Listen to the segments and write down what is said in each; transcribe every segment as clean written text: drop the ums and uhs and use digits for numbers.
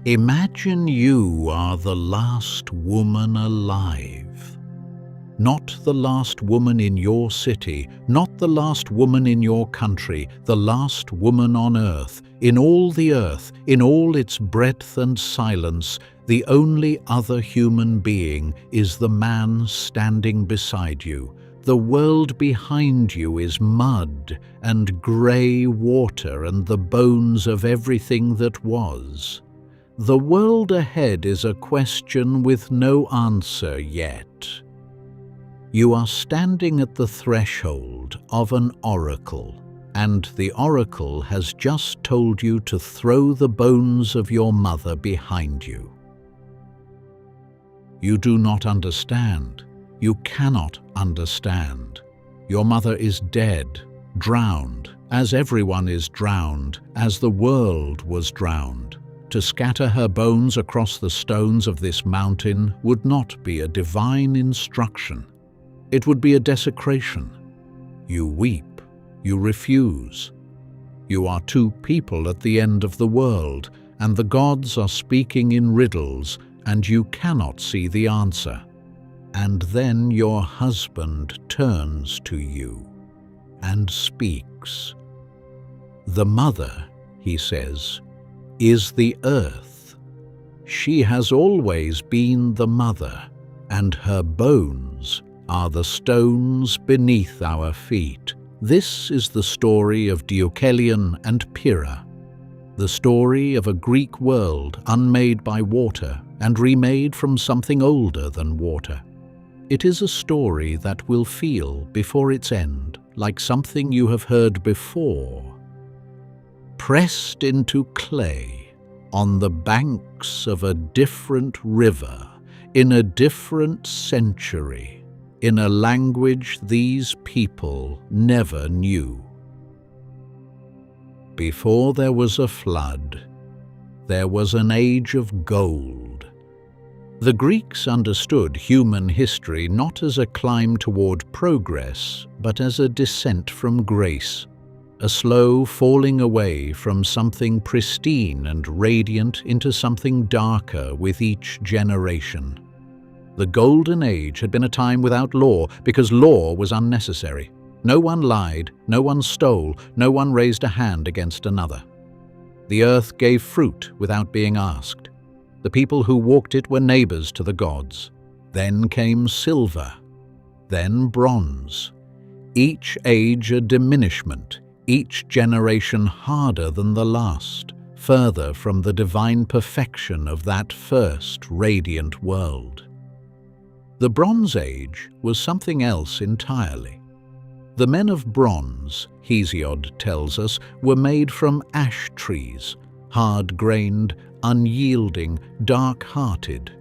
Imagine you are the last woman alive. Not the last woman in your city, not the last woman in your country, the last woman on earth, in all its breadth and silence. The only other human being is the man standing beside you. The world behind you is mud and grey water and the bones of everything that was. The world ahead is a question with no answer yet. You are standing at the threshold of an oracle, and the oracle has just told you to throw the bones of your mother behind you. You do not understand. You cannot understand. Your mother is dead, drowned, as everyone is drowned, as the world was drowned. To scatter her bones across the stones of this mountain would not be a divine instruction. It would be a desecration. You weep. You refuse. You are two people at the end of the world, and the gods are speaking in riddles, and you cannot see the answer. And then your husband turns to you and speaks. The mother, he says, is the earth. She has always been the mother, and her bones are the stones beneath our feet. This is the story of Deucalion and Pyrrha, the story of a Greek world unmade by water and remade from something older than water. It is a story that will feel, before its end, like something you have heard before. Pressed into clay, on the banks of a different river, in a different century, in a language these people never knew. Before there was a flood, there was an age of gold. The Greeks understood human history not as a climb toward progress, but as a descent from grace, a slow falling away from something pristine and radiant into something darker with each generation. The Golden Age had been a time without law because law was unnecessary. No one lied, no one stole, no one raised a hand against another. The earth gave fruit without being asked. The people who walked it were neighbors to the gods. Then came silver, then bronze. Each age a diminishment, each generation harder than the last, further from the divine perfection of that first radiant world. The Bronze Age was something else entirely. The men of bronze, Hesiod tells us, were made from ash trees, hard-grained, unyielding, dark-hearted.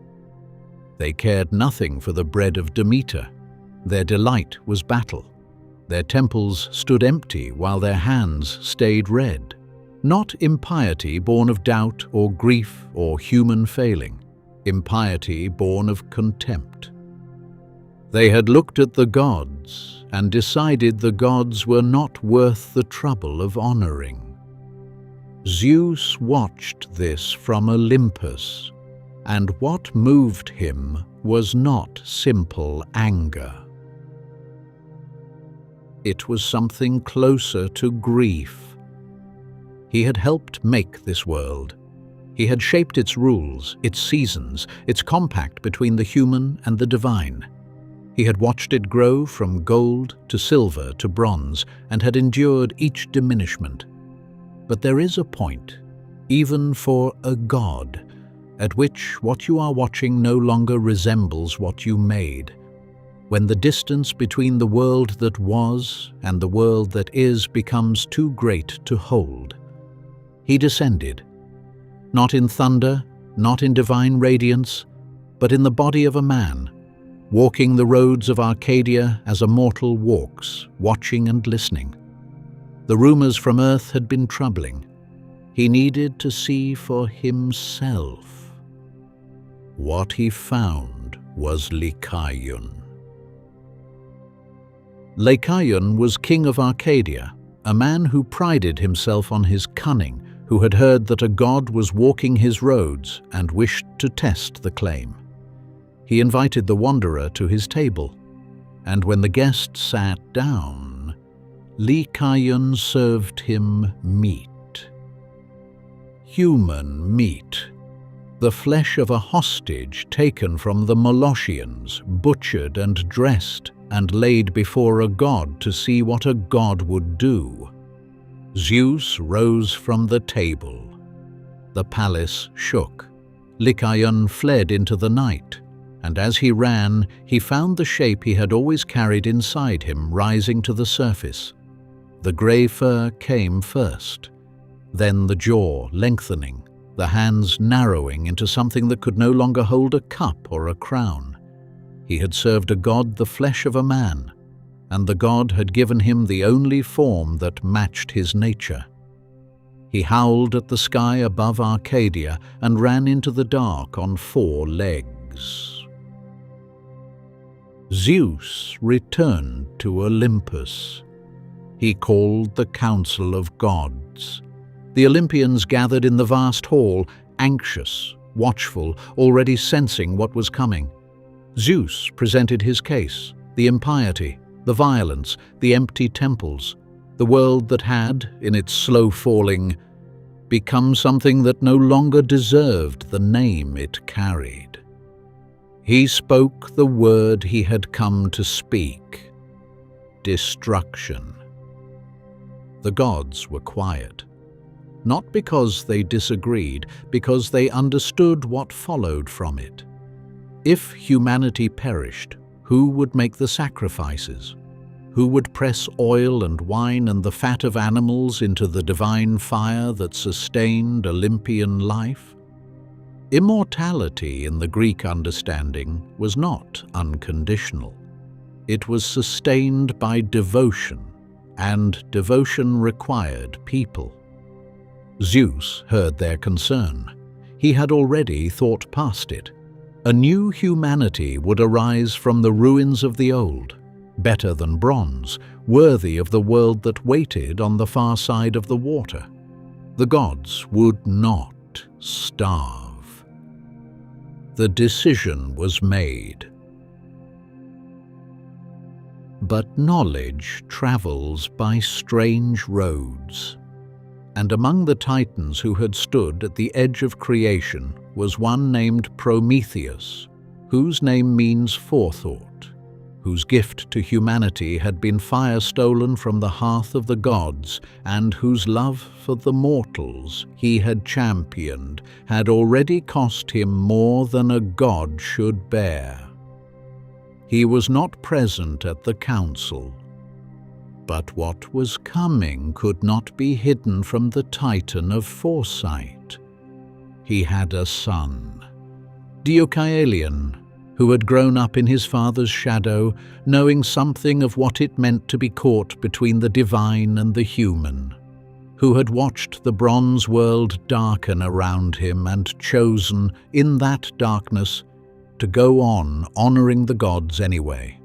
They cared nothing for the bread of Demeter. Their delight was battle. Their temples stood empty while their hands stayed red. Not impiety born of doubt or grief or human failing, impiety born of contempt. They had looked at the gods and decided the gods were not worth the trouble of honoring. Zeus watched this from Olympus, and what moved him was not simple anger. It was something closer to grief. He had helped make this world. He had shaped its rules, its seasons, its compact between the human and the divine. He had watched it grow from gold to silver to bronze and had endured each diminishment. But there is a point, even for a god, at which what you are watching no longer resembles what you made, when the distance between the world that was and the world that is becomes too great to hold. He descended, not in thunder, not in divine radiance, but in the body of a man, walking the roads of Arcadia as a mortal walks, watching and listening. The rumors from Earth had been troubling. He needed to see for himself. What he found was Deucalion. Deucalion was king of Arcadia, a man who prided himself on his cunning, who had heard that a god was walking his roads and wished to test the claim. He invited the wanderer to his table, and when the guest sat down, Deucalion served him meat. Human meat, the flesh of a hostage taken from the Molossians, butchered and dressed, and laid before a god to see what a god would do. Zeus rose from the table. The palace shook. Deucalion fled into the night, and as he ran, he found the shape he had always carried inside him rising to the surface. The grey fur came first, then the jaw lengthening, the hands narrowing into something that could no longer hold a cup or a crown. He had served a god the flesh of a man, and the god had given him the only form that matched his nature. He howled at the sky above Arcadia and ran into the dark on 4 legs. Zeus returned to Olympus. He called the council of gods. The Olympians gathered in the vast hall, anxious, watchful, already sensing what was coming. Zeus presented his case: the impiety, the violence, the empty temples, the world that had, in its slow falling, become something that no longer deserved the name it carried. He spoke the word he had come to speak: destruction. The gods were quiet, not because they disagreed, because they understood what followed from it. If humanity perished, who would make the sacrifices? Who would press oil and wine and the fat of animals into the divine fire that sustained Olympian life? Immortality in the Greek understanding was not unconditional. It was sustained by devotion, and devotion required people. Zeus heard their concern. He had already thought past it. A new humanity would arise from the ruins of the old, better than bronze, worthy of the world that waited on the far side of the water. The gods would not starve. The decision was made. But knowledge travels by strange roads, and among the Titans who had stood at the edge of creation was one named Prometheus, whose name means forethought, whose gift to humanity had been fire stolen from the hearth of the gods, and whose love for the mortals he had championed had already cost him more than a god should bear. He was not present at the council, but what was coming could not be hidden from the Titan of foresight. He had a son, Deucalion, who had grown up in his father's shadow, knowing something of what it meant to be caught between the divine and the human, who had watched the bronze world darken around him and chosen, in that darkness, to go on honoring the gods anyway.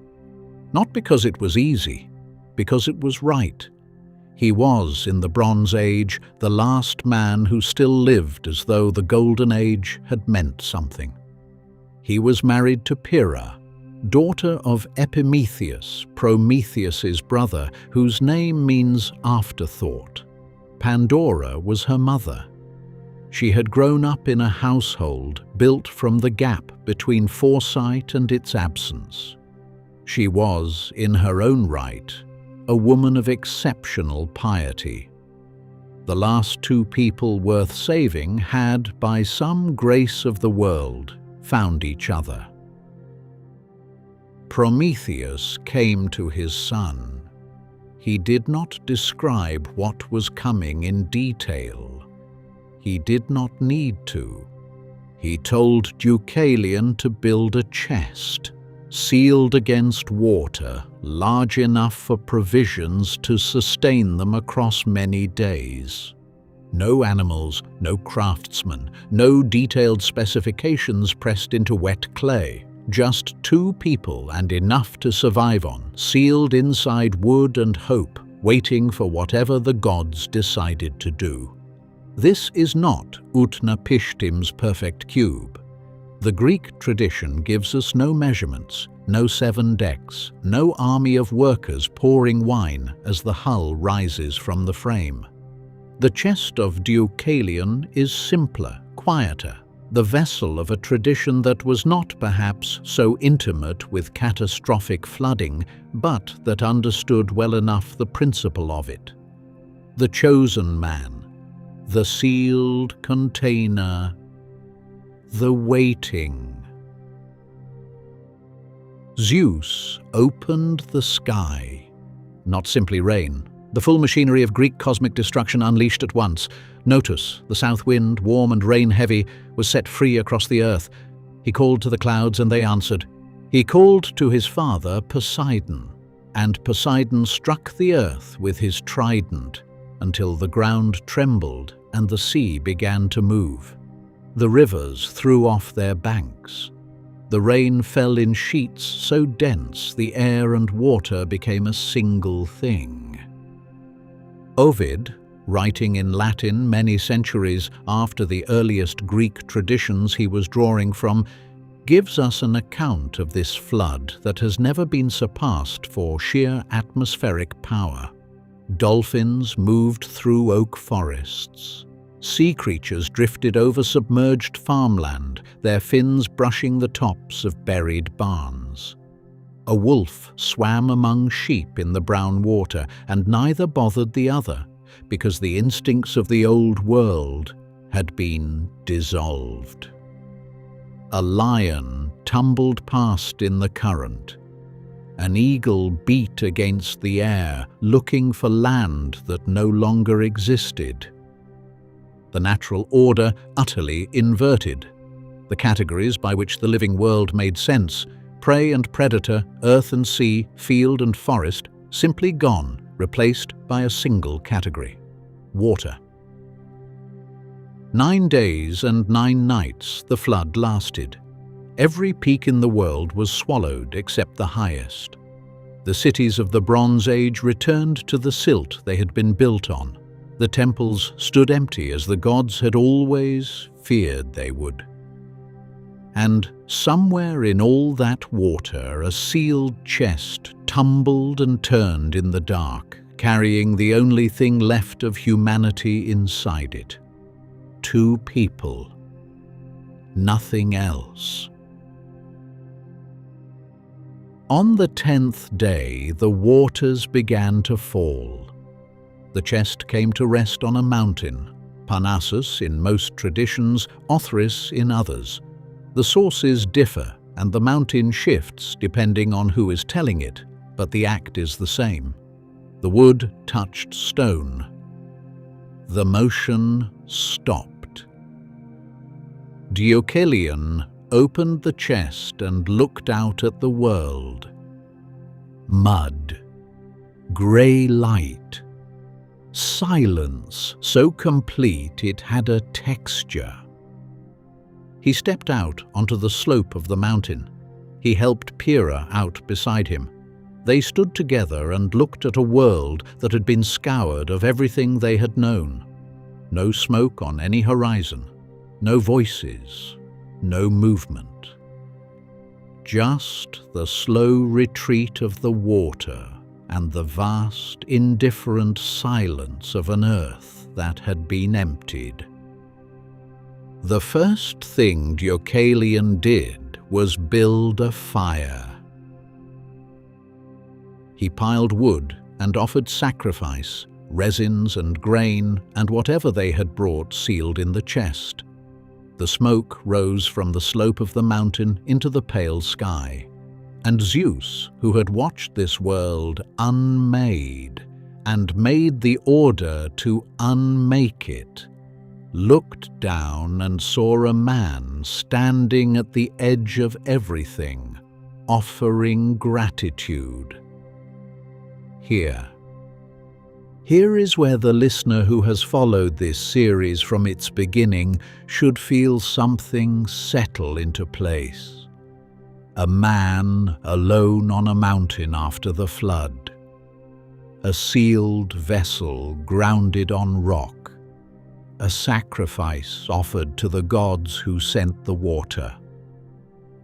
Not because it was easy, because it was right. He was, in the Bronze Age, the last man who still lived as though the Golden Age had meant something. He was married to Pyrrha, daughter of Epimetheus, Prometheus's brother, whose name means afterthought. Pandora was her mother. She had grown up in a household built from the gap between foresight and its absence. She was, in her own right, a woman of exceptional piety. The last 2 people worth saving had, by some grace of the world, found each other. Prometheus came to his son. He did not describe what was coming in detail. He did not need to. He told Deucalion to build a chest, sealed against water, large enough for provisions to sustain them across many days. No animals, no craftsmen, no detailed specifications pressed into wet clay. Just 2 people and enough to survive on, sealed inside wood and hope, waiting for whatever the gods decided to do. This is not Utnapishtim's perfect cube. The Greek tradition gives us no measurements, no 7 decks, no army of workers pouring wine as the hull rises from the frame. The chest of Deucalion is simpler, quieter, the vessel of a tradition that was not perhaps so intimate with catastrophic flooding, but that understood well enough the principle of it. The chosen man, the sealed container, the waiting. Zeus opened the sky, not simply rain. The full machinery of Greek cosmic destruction unleashed at once. Notice, the south wind, warm and rain-heavy, was set free across the earth. He called to the clouds, and they answered. He called to his father Poseidon, and Poseidon struck the earth with his trident, until the ground trembled and the sea began to move. The rivers threw off their banks. The rain fell in sheets so dense the air and water became a single thing. Ovid, writing in Latin many centuries after the earliest Greek traditions he was drawing from, gives us an account of this flood that has never been surpassed for sheer atmospheric power. Dolphins moved through oak forests. Sea creatures drifted over submerged farmland, their fins brushing the tops of buried barns. A wolf swam among sheep in the brown water, and neither bothered the other, because the instincts of the old world had been dissolved. A lion tumbled past in the current. An eagle beat against the air, looking for land that no longer existed. The natural order utterly inverted. The categories by which the living world made sense, prey and predator, earth and sea, field and forest, simply gone, replaced by a single category: water. 9 days and 9 nights the flood lasted. Every peak in the world was swallowed except the highest. The cities of the Bronze Age returned to the silt they had been built on. The temples stood empty as the gods had always feared they would. And somewhere in all that water, a sealed chest tumbled and turned in the dark, carrying the only thing left of humanity inside it. 2 people. Nothing else. On the 10th day, the waters began to fall. The chest came to rest on a mountain, Parnassus in most traditions, Othrys in others. The sources differ, and the mountain shifts depending on who is telling it, but the act is the same. The wood touched stone. The motion stopped. Deucalion opened the chest and looked out at the world. Mud. Grey light. Silence so complete it had a texture. He stepped out onto the slope of the mountain. He helped Pyrrha out beside him. They stood together and looked at a world that had been scoured of everything they had known. No smoke on any horizon, no voices, no movement. Just the slow retreat of the water and the vast, indifferent silence of an earth that had been emptied. The first thing Deucalion did was build a fire. He piled wood and offered sacrifice, resins and grain, and whatever they had brought sealed in the chest. The smoke rose from the slope of the mountain into the pale sky. And Zeus, who had watched this world unmade and made the order to unmake it, looked down and saw a man standing at the edge of everything, offering gratitude. Here is where the listener who has followed this series from its beginning should feel something settle into place. A man alone on a mountain after the flood. A sealed vessel grounded on rock. a sacrifice offered to the gods who sent the water.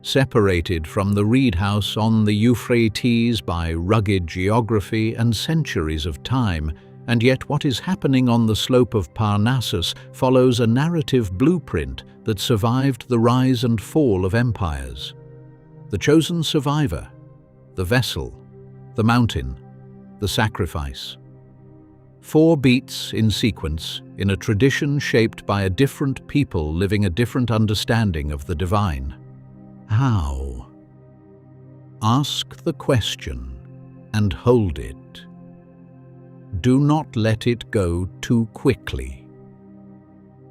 Separated from the reed house on the Euphrates by rugged geography and centuries of time, and yet what is happening on the slope of Parnassus follows a narrative blueprint that survived the rise and fall of empires. The chosen survivor, the vessel, the mountain, the sacrifice. 4 beats in sequence in a tradition shaped by a different people living a different understanding of the divine. How? Ask the question and hold it. Do not let it go too quickly.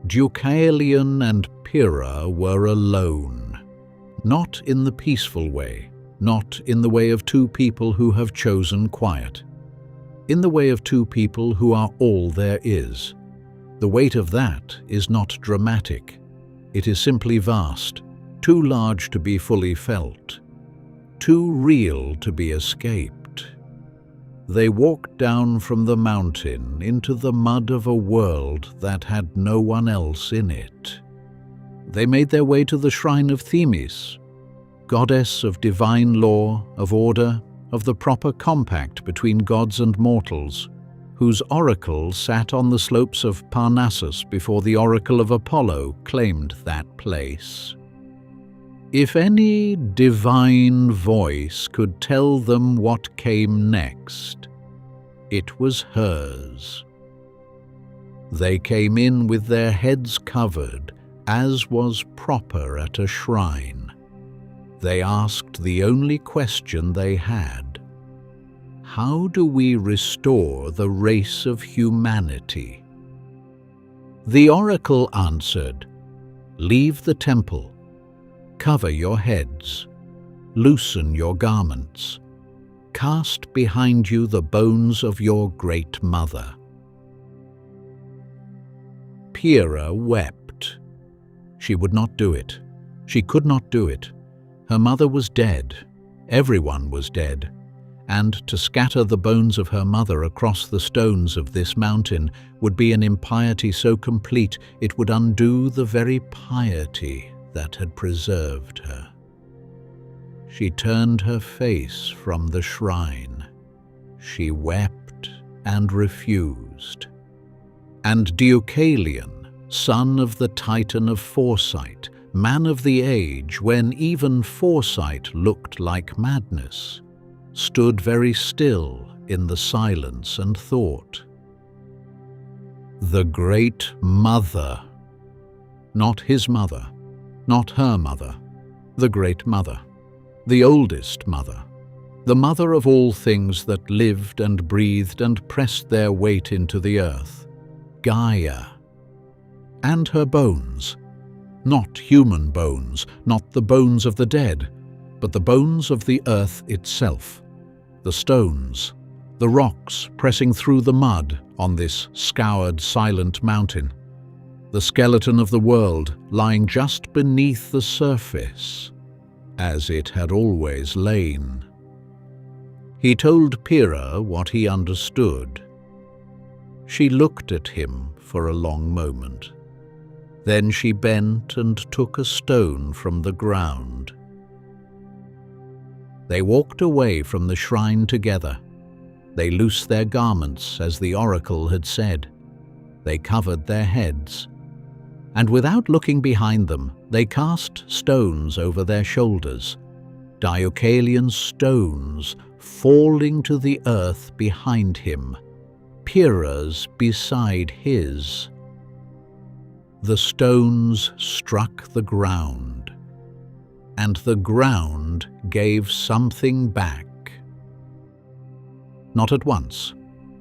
Deucalion and Pyrrha were alone, not in the peaceful way, not in the way of 2 people who have chosen quiet, in the way of 2 people who are all there is. The weight of that is not dramatic. It is simply vast, too large to be fully felt, too real to be escaped. They walked down from the mountain into the mud of a world that had no one else in it. They made their way to the shrine of Themis, goddess of divine law, of order, of the proper compact between gods and mortals, whose oracle sat on the slopes of Parnassus before the oracle of Apollo claimed that place. If any divine voice could tell them what came next, it was hers. They came in with their heads covered, as was proper at a shrine. They asked the only question they had: how do we restore the race of humanity? The oracle answered, leave the temple, cover your heads, loosen your garments, cast behind you the bones of your great mother. Pyrrha wept. She would not do it. She could not do it. Her mother was dead. Everyone was dead. And to scatter the bones of her mother across the stones of this mountain would be an impiety so complete it would undo the very piety that had preserved her. She turned her face from the shrine. She wept and refused. And Deucalion, son of the Titan of foresight, man of the age when even foresight looked like madness, stood very still in the silence and thought. The great mother, not his mother, not her mother, the great mother, the oldest mother, the mother of all things that lived and breathed and pressed their weight into the earth, Gaia, and her bones, not human bones, not the bones of the dead, but the bones of the earth itself, the stones, the rocks pressing through the mud on this scoured, silent mountain, the skeleton of the world lying just beneath the surface, as it had always lain. He told Pyrrha what he understood. She looked at him for a long moment. Then she bent and took a stone from the ground. They walked away from the shrine together. They loosed their garments as the oracle had said. They covered their heads. And without looking behind them, they cast stones over their shoulders, Deucalion's stones falling to the earth behind him, Pyrrha's beside his. The stones struck the ground, and the ground gave something back. Not at once,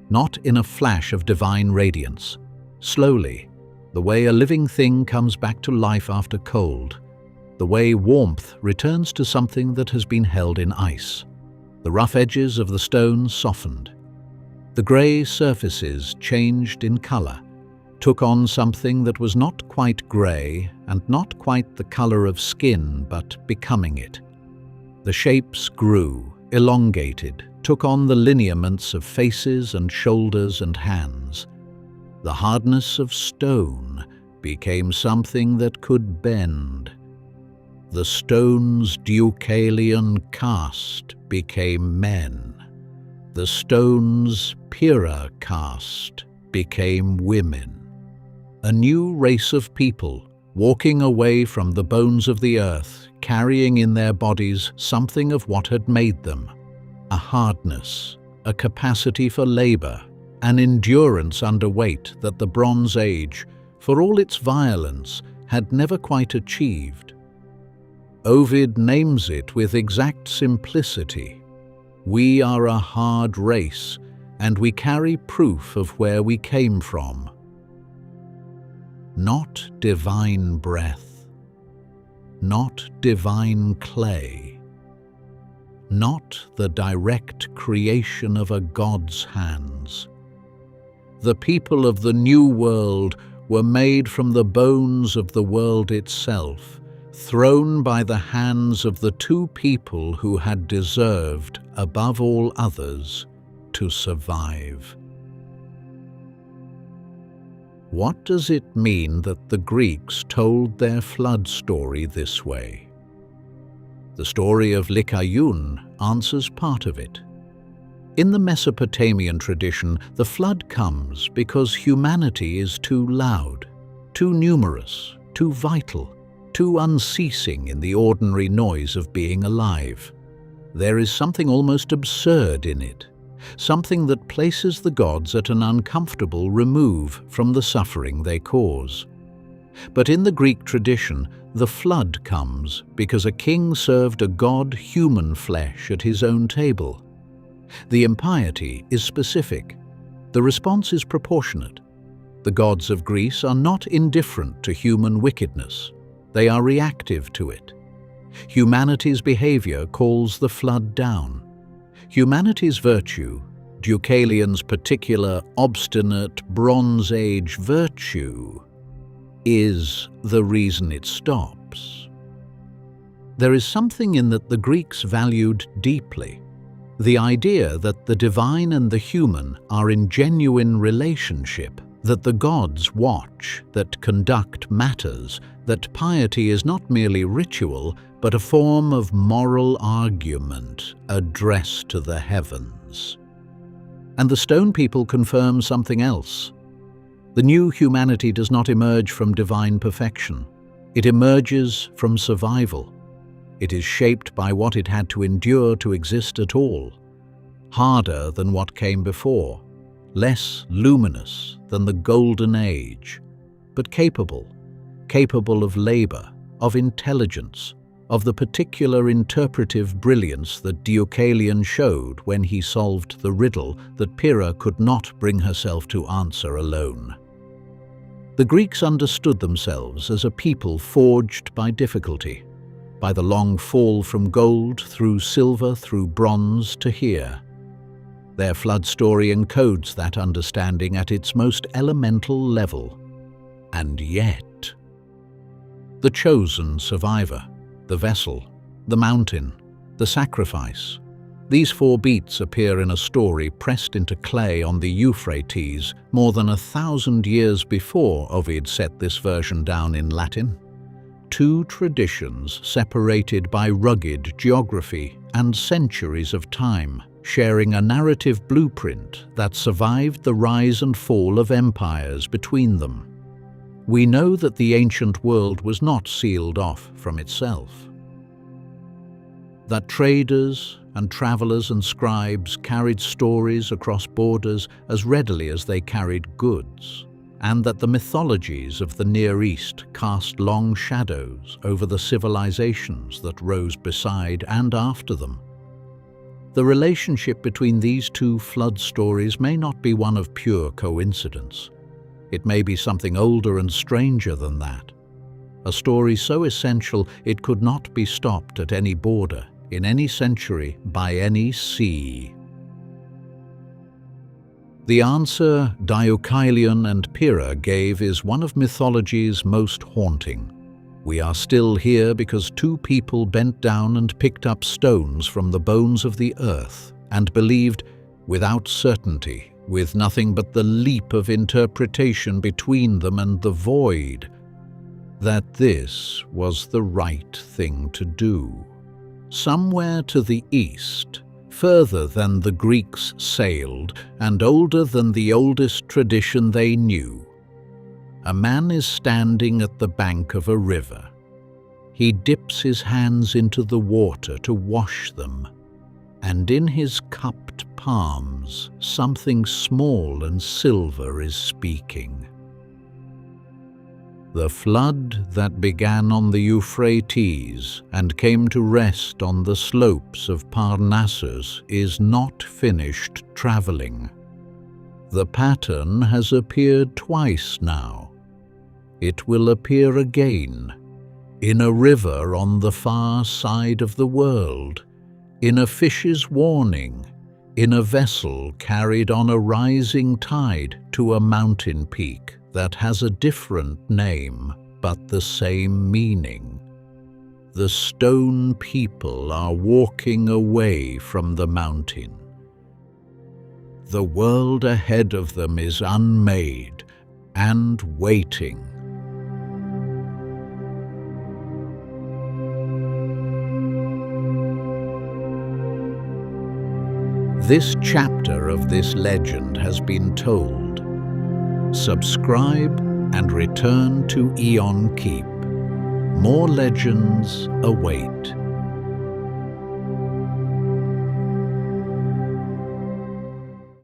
not in a flash of divine radiance. Slowly, the way a living thing comes back to life after cold, the way warmth returns to something that has been held in ice. The rough edges of the stones softened. The grey surfaces changed in colour, took on something that was not quite grey and not quite the colour of skin, but becoming it. The shapes grew, elongated, took on the lineaments of faces and shoulders and hands. The hardness of stone became something that could bend. The stone's Deucalion caste became men. The stone's Pyrrha caste became women. A new race of people walking away from the bones of the earth, carrying in their bodies something of what had made them. A hardness, a capacity for labor, an endurance under weight that the Bronze Age, for all its violence, had never quite achieved. Ovid names it with exact simplicity. We are a hard race, and we carry proof of where we came from. Not divine breath, not divine clay, not the direct creation of a god's hands. The people of the New World were made from the bones of the world itself, thrown by the hands of the two people who had deserved, above all others, to survive. What does it mean that the Greeks told their flood story this way? The story of Deucalion answers part of it. In the Mesopotamian tradition, the flood comes because humanity is too loud, too numerous, too vital, too unceasing in the ordinary noise of being alive. There is something almost absurd in it, something that places the gods at an uncomfortable remove from the suffering they cause. But in the Greek tradition, the flood comes because a king served a god human flesh at his own table. The impiety is specific. The response is proportionate. The gods of Greece are not indifferent to human wickedness. They are reactive to it. Humanity's behavior calls the flood down. Humanity's virtue, Deucalion's particular obstinate Bronze Age virtue, is the reason it stops. There is something in that the Greeks valued deeply. The idea that the divine and the human are in genuine relationship, that the gods watch, that conduct matters, that piety is not merely ritual, but a form of moral argument addressed to the heavens. And the stone people confirm something else. The new humanity does not emerge from divine perfection. It emerges from survival. It is shaped by what it had to endure to exist at all. Harder than what came before, less luminous than the Golden Age, but capable of labor, of intelligence, of the particular interpretive brilliance that Deucalion showed when he solved the riddle that Pyrrha could not bring herself to answer alone. The Greeks understood themselves as a people forged by difficulty, by the long fall from gold through silver through bronze to here. Their flood story encodes that understanding at its most elemental level. And yet, the chosen survivor, the vessel, the mountain, the sacrifice. These four beats appear in a story pressed into clay on the Euphrates more than 1,000 years before Ovid set this version down in Latin. Two traditions separated by rugged geography and centuries of time, sharing a narrative blueprint that survived the rise and fall of empires between them. We know that the ancient world was not sealed off from itself. That traders and travelers and scribes carried stories across borders as readily as they carried goods, and that the mythologies of the Near East cast long shadows over the civilizations that rose beside and after them. The relationship between these two flood stories may not be one of pure coincidence. It may be something older and stranger than that. A story so essential it could not be stopped at any border, in any century, by any sea. The answer Deucalion and Pyrrha gave is one of mythology's most haunting. We are still here because two people bent down and picked up stones from the bones of the earth and believed, without certainty, with nothing but the leap of interpretation between them and the void, that this was the right thing to do. Somewhere to the east, further than the Greeks sailed, and older than the oldest tradition they knew, a man is standing at the bank of a river. He dips his hands into the water to wash them, and in his cupped palms something small and silver is speaking. The flood that began on the Euphrates and came to rest on the slopes of Parnassus is not finished traveling. The pattern has appeared twice now. It will appear again, in a river on the far side of the world, in a fish's warning, in a vessel carried on a rising tide to a mountain peak that has a different name but the same meaning. The stone people are walking away from the mountain. The world ahead of them is unmade and waiting. This chapter of this legend has been told. Subscribe and return to Aeonkeep. More legends await.